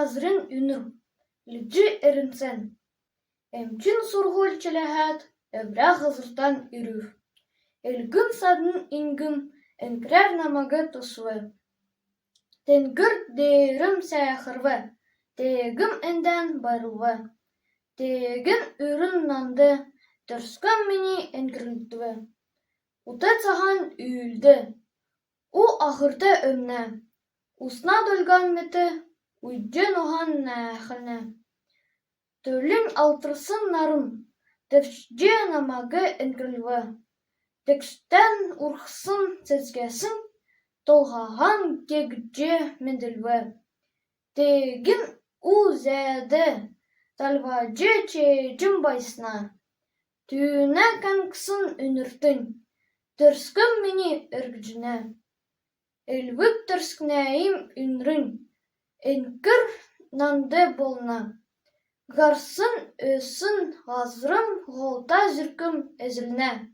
hazırın ünür, ilci erinsen. Emçin surhul çelehat, evra hazırdan ürür. Elgün sadın ingim, enkrer namagı tosve. Tengir derim sayahırve, tegim enden barıve. Tegin ürün nandı, törskan meni enkirintve. Uta sahan üyüldü, u ahırda ömne. Usna dolgan meti, uycen ohan nähine. Töllün altırsın narım, tefşce namagı enkrilve. Teksten urxsın sezgesin, tolhahan kegce medilve. Tegin u zede, talvacı çecim baysna. Tüyüne kankısın ünürtün, törsküm meni örgücüne. Elvik törsknäyim ünrün, enkir nandı bolna. Garsın ösün hazırım, golta zürküm ezilne.